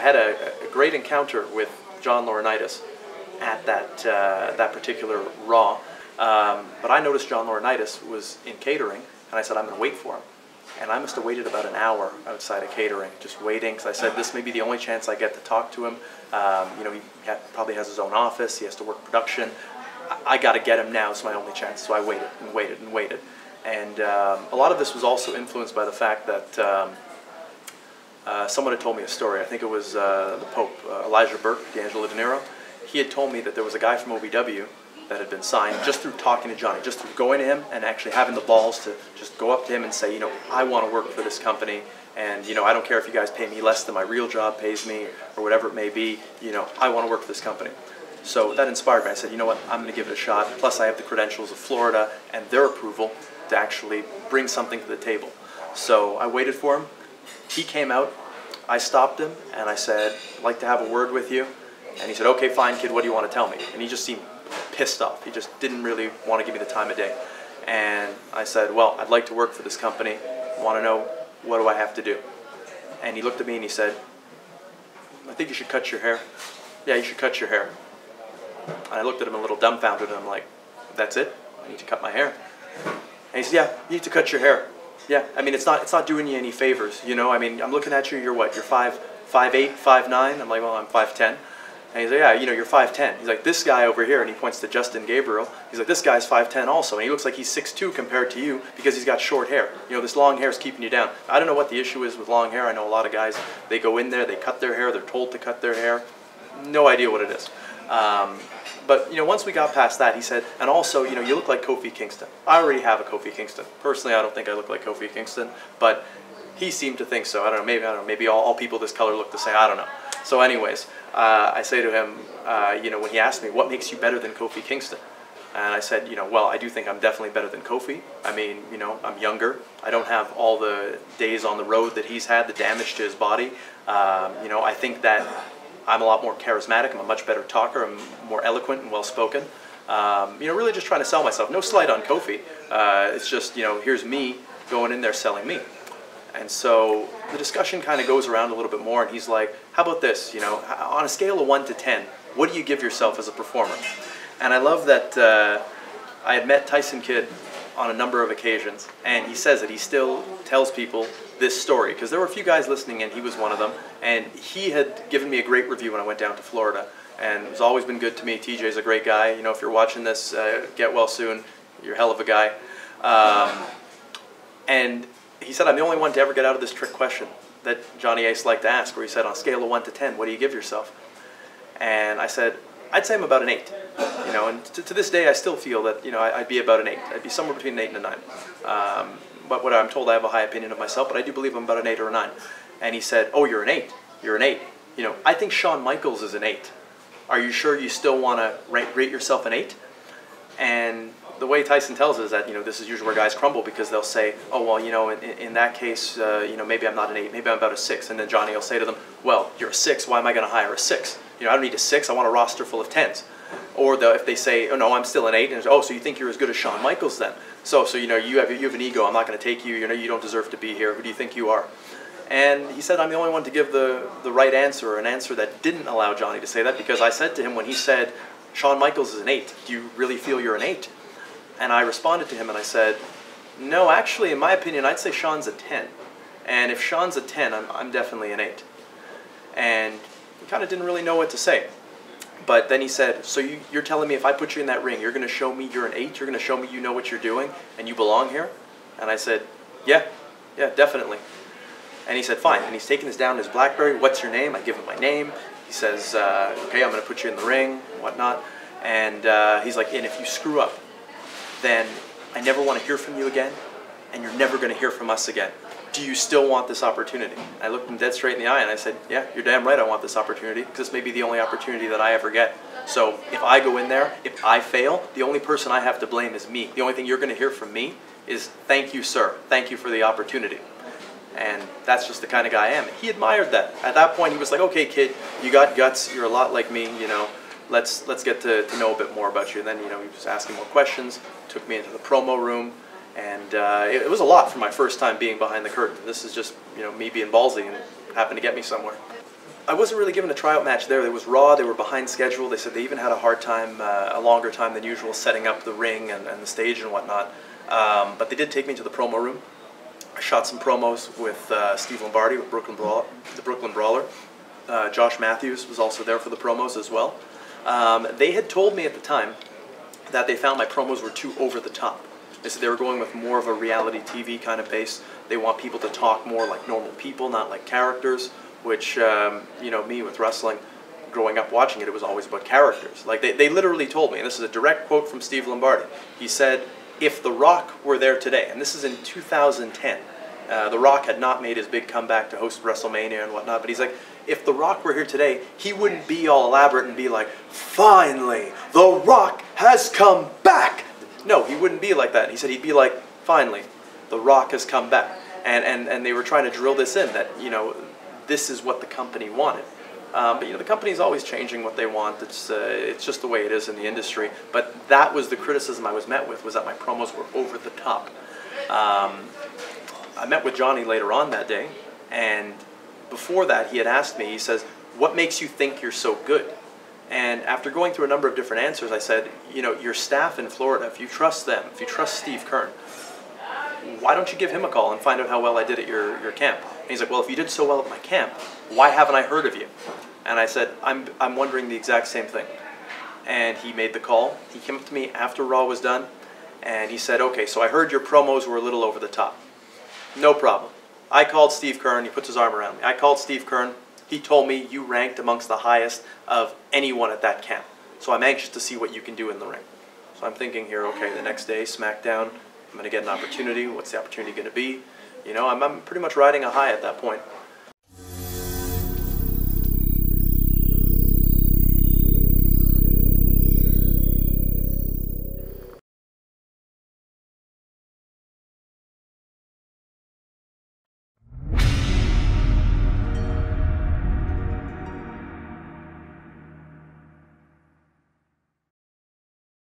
had a great encounter with John Laurinaitis at that particular Raw. But I noticed John Laurinaitis was in catering, and I said, I'm going to wait for him. And I must have waited about an hour outside of catering, just waiting, because I said, this may be the only chance I get to talk to him. You know, he probably has his own office, he has to work production. I got to get him now, it's my only chance. So I waited and waited and waited. And a lot of this was also influenced by the fact that someone had told me a story. I think it was the Pope, Elijah Burke, D'Angelo De Niro. He had told me that there was a guy from OVW that had been signed just through talking to Johnny, just through going to him and actually having the balls to just go up to him and say, you know, I want to work for this company, and, you know, I don't care if you guys pay me less than my real job pays me or whatever it may be, you know, I want to work for this company. So that inspired me. I said, you know what, I'm going to give it a shot. Plus I have the credentials of Florida and their approval to actually bring something to the table. So I waited for him. He came out. I stopped him and I said, I'd like to have a word with you. And he said, okay, fine, kid, what do you want to tell me? And he just seemed pissed off. He just didn't really want to give me the time of day. And I said, well, I'd like to work for this company. Want to know, what do I have to do? And he looked at me and he said, I think you should cut your hair. Yeah, you should cut your hair. And I looked at him a little dumbfounded and I'm like, that's it? I need to cut my hair. And he said, yeah, you need to cut your hair. Yeah, I mean, it's not doing you any favors, you know? I mean, I'm looking at you, you're what, you're 5'8", 5'9"? I'm like, well, I'm 5'10". And he's like, yeah, you know, you're 5'10". He's like, this guy over here, and he points to Justin Gabriel, he's like, this guy's 5'10" also, and he looks like he's 6'2" compared to you because he's got short hair. You know, this long hair is keeping you down. I don't know what the issue is with long hair. I know a lot of guys, they go in there, they cut their hair, they're told to cut their hair. No idea what it is. But, you know, once we got past that, he said, and also, you know, you look like Kofi Kingston. I already have a Kofi Kingston. Personally, I don't think I look like Kofi Kingston, but he seemed to think so. I don't know, maybe all people this color look the same. I don't know. So anyways, I say to him, you know, when he asked me, what makes you better than Kofi Kingston? And I said, you know, well, I do think I'm definitely better than Kofi. I mean, you know, I'm younger. I don't have all the days on the road that he's had, the damage to his body. You know, I think that I'm a lot more charismatic. I'm a much better talker. I'm more eloquent and well-spoken. You know, really just trying to sell myself. No slight on Kofi. It's just, you know, here's me going in there selling me. And so the discussion kind of goes around a little bit more, and he's like, how about this, you know, on a scale of 1 to 10, what do you give yourself as a performer? And I love that I had met Tyson Kidd on a number of occasions, and he says that he still tells people this story, because there were a few guys listening, and he was one of them, and he had given me a great review when I went down to Florida, and it's always been good to me. TJ's a great guy. You know, if you're watching this, get well soon. You're a hell of a guy. And he said, I'm the only one to ever get out of this trick question that Johnny Ace liked to ask, where he said, on a scale of 1 to 10, what do you give yourself? And I said, I'd say I'm about an 8. You know, and to this day, I still feel that, you know, I'd be about an 8. I'd be somewhere between an 8 and a 9. But what I'm told, I have a high opinion of myself, but I do believe I'm about an 8 or a 9. And he said, oh, you're an 8. You're an 8. You know, I think Shawn Michaels is an 8. Are you sure you still want to rate yourself an 8? And the way Tyson tells us that, you know, this is usually where guys crumble, because they'll say, oh, well, you know, in that case, you know, maybe I'm not an 8, maybe I'm about a 6. And then Johnny will say to them, well, you're a 6, why am I going to hire a 6? You know, I don't need a 6, I want a roster full of 10s. Or if they say, oh, no, I'm still an 8, and oh, so you think you're as good as Shawn Michaels then? So you know, you have an ego, I'm not going to take you, you know, you don't deserve to be here, who do you think you are? And he said, I'm the only one to give the right answer, or an answer that didn't allow Johnny to say that, because I said to him when he said, Shawn Michaels is an 8, do you really feel you're an 8? And I responded to him and I said, no, actually, in my opinion, I'd say Shawn's a 10. And if Shawn's a 10, I'm definitely an 8. And he kind of didn't really know what to say. But then he said, so you're telling me if I put you in that ring, you're going to show me you're an 8? You're going to show me you know what you're doing and you belong here? And I said, yeah, definitely. And he said, fine. And he's taking this down in his BlackBerry. What's your name? I give him my name. He says, okay, I'm going to put you in the ring, whatnot. And he's like, and if you screw up, then I never want to hear from you again, and you're never going to hear from us again. Do you still want this opportunity? I looked him dead straight in the eye and I said, yeah, you're damn right I want this opportunity, because this may be the only opportunity that I ever get. So if I go in there, if I fail, the only person I have to blame is me. The only thing you're going to hear from me is, thank you, sir. Thank you for the opportunity. And that's just the kind of guy I am. He admired that. At that point, he was like, okay, kid, you got guts. You're a lot like me, you know. Let's get to know a bit more about you. And then, you know, he was asking more questions, took me into the promo room, and it was a lot for my first time being behind the curtain. This is just, you know, me being ballsy and happened to get me somewhere. I wasn't really given a tryout match there. It was Raw. They were behind schedule. They said they even had a hard time, a longer time than usual, setting up the ring and the stage and whatnot. But they did take me to the promo room. I shot some promos with Steve Lombardi, with the Brooklyn Brawler. Josh Matthews was also there for the promos as well. They had told me at the time that they found my promos were too over the top. They said they were going with more of a reality TV kind of base. They want people to talk more like normal people, not like characters, which, you know, me with wrestling, growing up watching it, it was always about characters. Like, they literally told me, and this is a direct quote from Steve Lombardi, he said, if The Rock were there today, and this is in 2010, The Rock had not made his big comeback to host WrestleMania and whatnot, but he's like, if The Rock were here today, he wouldn't be all elaborate and be like, finally, The Rock has come back. No, he wouldn't be like that. He said he'd be like, finally, The Rock has come back. And they were trying to drill this in, that, you know, this is what the company wanted. But, you know, the company's always changing what they want. It's just the way it is in the industry. But that was the criticism I was met with, was that my promos were over the top. I met with Johnny later on that day, and before that he had asked me, he says, what makes you think you're so good? And after going through a number of different answers, I said, you know, your staff in Florida, if you trust them, if you trust Steve Kern, why don't you give him a call and find out how well I did at your camp? And he's like, well, if you did so well at my camp, why haven't I heard of you? And I said, I'm wondering the exact same thing. And he made the call. He came up to me after Raw was done, and he said, okay, so I heard your promos were a little over the top. No problem. I called Steve Kern. He puts his arm around me. I called Steve Kern. He told me you ranked amongst the highest of anyone at that camp. So I'm anxious to see what you can do in the ring. So I'm thinking here, okay, the next day, SmackDown, I'm going to get an opportunity. What's the opportunity going to be? You know, I'm pretty much riding a high at that point.